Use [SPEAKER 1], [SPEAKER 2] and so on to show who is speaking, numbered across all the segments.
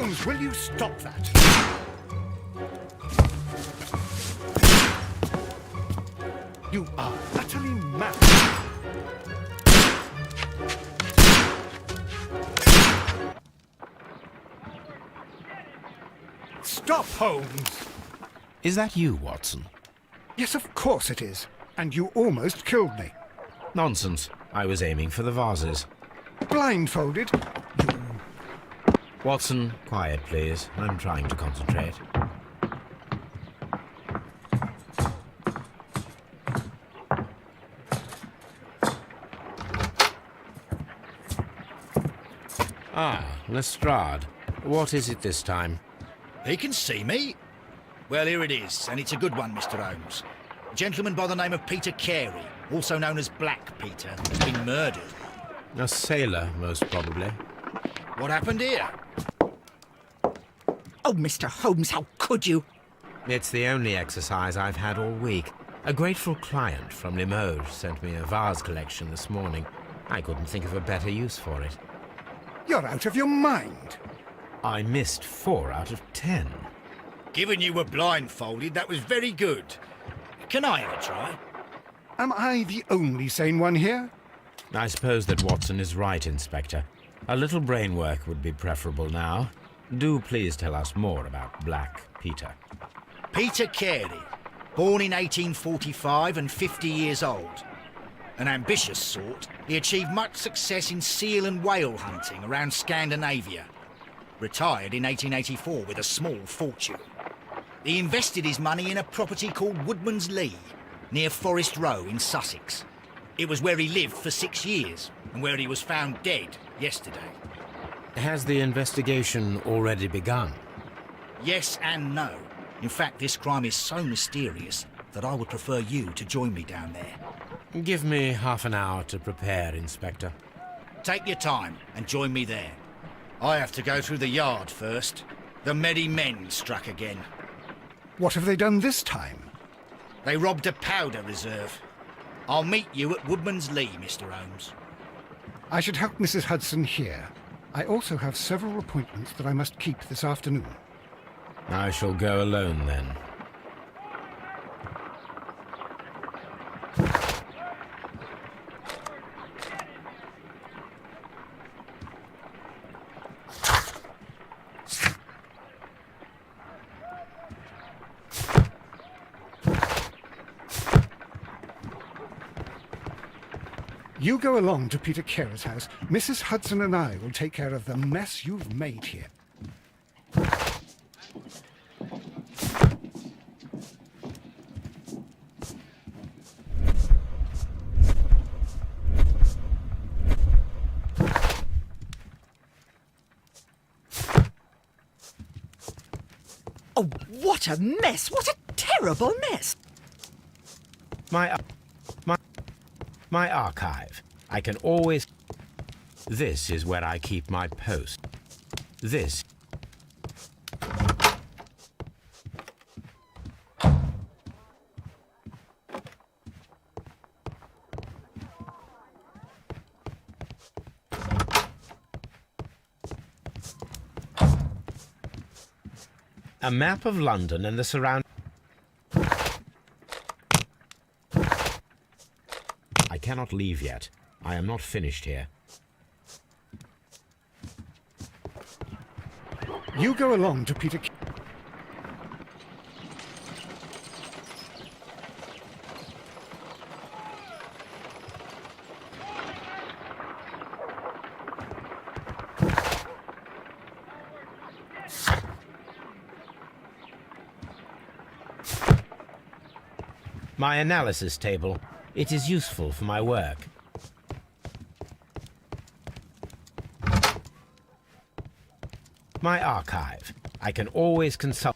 [SPEAKER 1] Holmes, will you stop that? You are utterly mad. Stop, Holmes!
[SPEAKER 2] Is that you, Watson?
[SPEAKER 1] Yes, of course it is. And you almost killed me.
[SPEAKER 2] Nonsense. I was aiming for the vases.
[SPEAKER 1] Blindfolded?
[SPEAKER 2] Watson, quiet, please. I'm trying to concentrate. Ah, Lestrade. What is it this time?
[SPEAKER 3] He can see me. Well, here it is, and it's a good one, Mr. Holmes. A gentleman by the name of Peter Carey, also known as Black Peter, has been murdered.
[SPEAKER 2] A sailor, most probably.
[SPEAKER 3] What happened here?
[SPEAKER 4] Oh, Mr. Holmes, how could you?
[SPEAKER 2] It's the only exercise I've had all week. A grateful client from Limoges sent me a vase collection this morning. I couldn't think of a better use for it.
[SPEAKER 1] You're out of your mind.
[SPEAKER 2] I missed 4 out of 10.
[SPEAKER 3] Given you were blindfolded, that was very good. Can I have a try?
[SPEAKER 1] Am I the only sane one here?
[SPEAKER 2] I suppose that Watson is right, Inspector. A little brain work would be preferable now. Do please tell us more about Black Peter.
[SPEAKER 3] Peter Carey, born in 1845 and 50 years old. An ambitious sort, he achieved much success in seal and whale hunting around Scandinavia. Retired in 1884 with a small fortune. He invested his money in a property called Woodman's Lee, near Forest Row in Sussex. It was where he lived for 6 years, and where he was found dead yesterday.
[SPEAKER 2] Has the investigation already begun?
[SPEAKER 3] Yes and no. In fact, this crime is so mysterious that I would prefer you to join me down there.
[SPEAKER 2] Give me half an hour to prepare, Inspector.
[SPEAKER 3] Take your time and join me there. I have to go through the yard first. The Menjadi men struck again.
[SPEAKER 1] What have they done this time?
[SPEAKER 3] They robbed a powder reserve. I'll meet you at Woodman's Lee, Mr. Holmes.
[SPEAKER 1] I should help Mrs. Hudson here. I also have several appointments that I must keep this afternoon.
[SPEAKER 2] I shall go alone, then.
[SPEAKER 1] You go along to Peter Carey's house. Mrs. Hudson and I will take care of the mess you've made here.
[SPEAKER 4] Oh, what a mess! What a terrible mess!
[SPEAKER 2] My archive. I can always... This is where I keep my post. This... A map of London and the surrounding... I cannot leave yet. I am not finished here.
[SPEAKER 1] You go along to Peter...
[SPEAKER 2] My analysis table. It is useful for my work. My archive. I can always consult...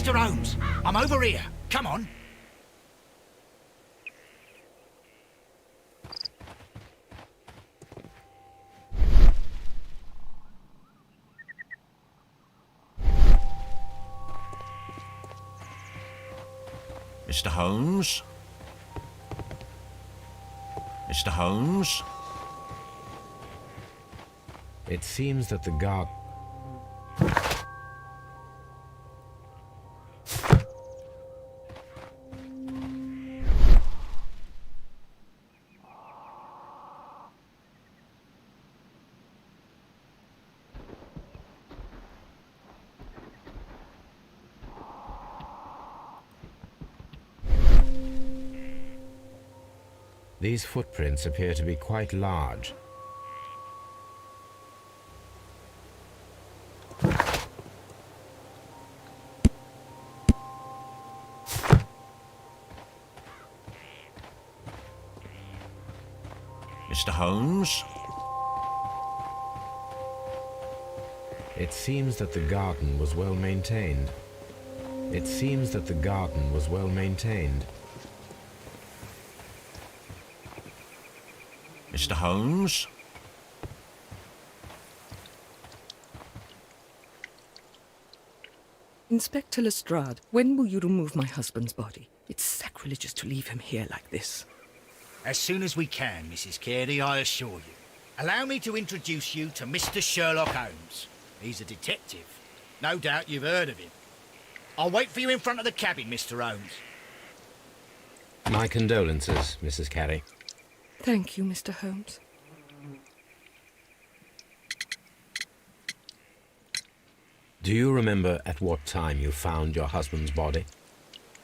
[SPEAKER 3] Mr. Holmes, I'm over here. Come on.
[SPEAKER 5] Mr. Holmes? Mr. Holmes?
[SPEAKER 2] It seems that the guard... These footprints appear to be quite large.
[SPEAKER 5] Mr. Holmes?
[SPEAKER 2] It seems that the garden was well maintained. It seems that the garden was well maintained.
[SPEAKER 5] Mr. Holmes?
[SPEAKER 4] Inspector Lestrade, when will you remove my husband's body? It's sacrilegious to leave him here like this.
[SPEAKER 3] As soon as we can, Mrs. Carey, I assure you. Allow me to introduce you to Mr. Sherlock Holmes. He's a detective. No doubt you've heard of him. I'll wait for you in front of the cabin, Mr. Holmes.
[SPEAKER 2] My condolences, Mrs. Carey.
[SPEAKER 4] Thank you, Mr. Holmes.
[SPEAKER 2] Do you remember at what time you found your husband's body?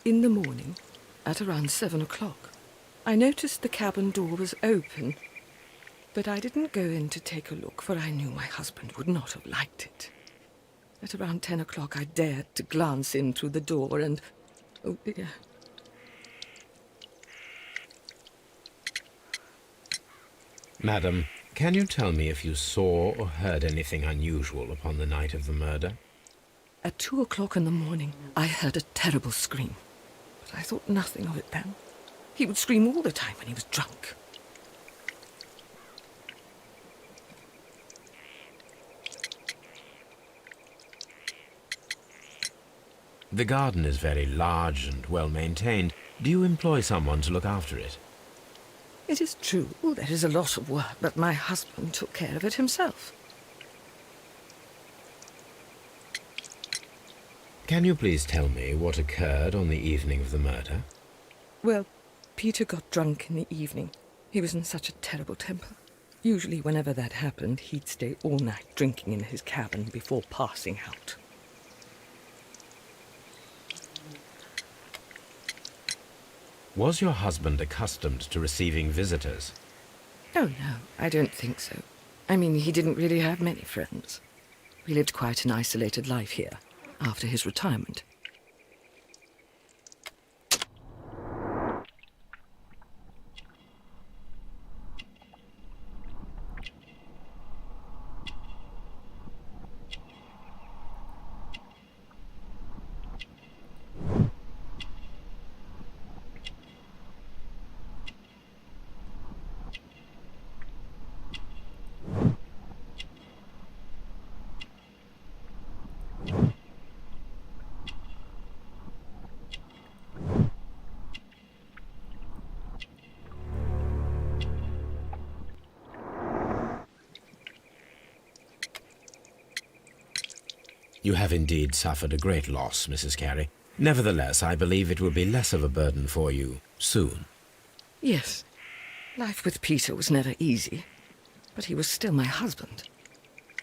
[SPEAKER 4] In the morning, at around 7 o'clock, I noticed the cabin door was open, but I didn't go in to take a look, for I knew my husband would not have liked it. At around 10 o'clock, I dared to glance in through the door and... oh dear.
[SPEAKER 2] Madam, can you tell me if you saw or heard anything unusual upon the night of the murder?
[SPEAKER 4] At 2 o'clock in the morning, I heard a terrible scream, but I thought nothing of it then. He would scream all the time when he was drunk.
[SPEAKER 2] The garden is very large and well maintained. Do you employ someone to look after it?
[SPEAKER 4] It is true, there is a lot of work, but my husband took care of it himself.
[SPEAKER 2] Can you please tell me what occurred on the evening of the murder?
[SPEAKER 4] Well, Peter got drunk in the evening. He was in such a terrible temper. Usually whenever that happened, he'd stay all night drinking in his cabin before passing out.
[SPEAKER 2] Was your husband accustomed to receiving visitors?
[SPEAKER 4] Oh, no, I don't think so. I mean, he didn't really have many friends. We lived quite an isolated life here, after his retirement.
[SPEAKER 2] You have indeed suffered a great loss, Mrs. Carey. Nevertheless, I believe it will be less of a burden for you soon.
[SPEAKER 4] Yes, life with Peter was never easy, but he was still my husband.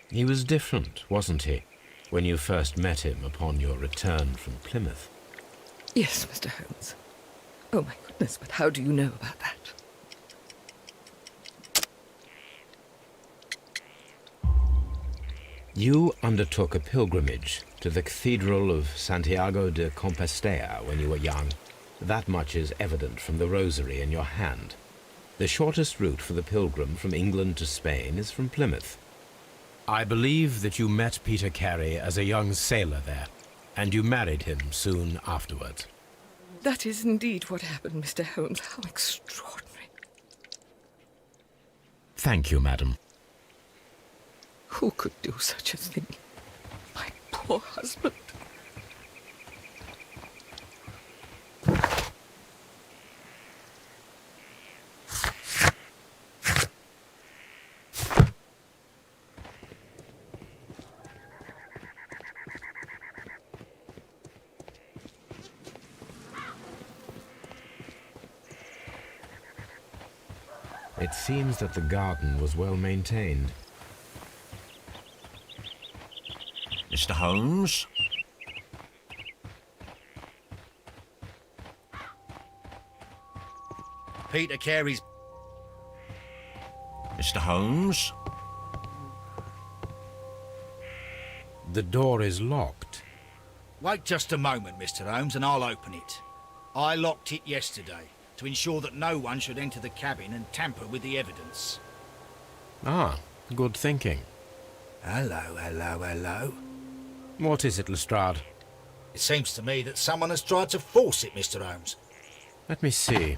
[SPEAKER 2] He was different, wasn't he, when you first met him upon your return from Plymouth?
[SPEAKER 4] Yes, Mr. Holmes. Oh, my goodness, but how do you know about that?
[SPEAKER 2] You undertook a pilgrimage to the Cathedral of Santiago de Compostela when you were young. That much is evident from the rosary in your hand. The shortest route for the pilgrim from England to Spain is from Plymouth. I believe that you met Peter Carey as a young sailor there. And you married him soon afterwards.
[SPEAKER 4] That is indeed what happened, Mr. Holmes. How extraordinary.
[SPEAKER 2] Thank you, madam.
[SPEAKER 4] Who could do such a thing? My poor husband.
[SPEAKER 2] It seems that the garden was well maintained.
[SPEAKER 5] Mr. Holmes?
[SPEAKER 3] Peter Carey's...
[SPEAKER 5] Mr. Holmes?
[SPEAKER 2] The door is locked.
[SPEAKER 3] Wait just a moment, Mr. Holmes, and I'll open it. I locked it yesterday to ensure that no one should enter the cabin and tamper with the evidence.
[SPEAKER 2] Ah, good thinking.
[SPEAKER 3] Hello, hello, hello.
[SPEAKER 2] What is it, Lestrade?
[SPEAKER 3] It seems to me that someone has tried to force it, Mr. Holmes.
[SPEAKER 2] Let me see.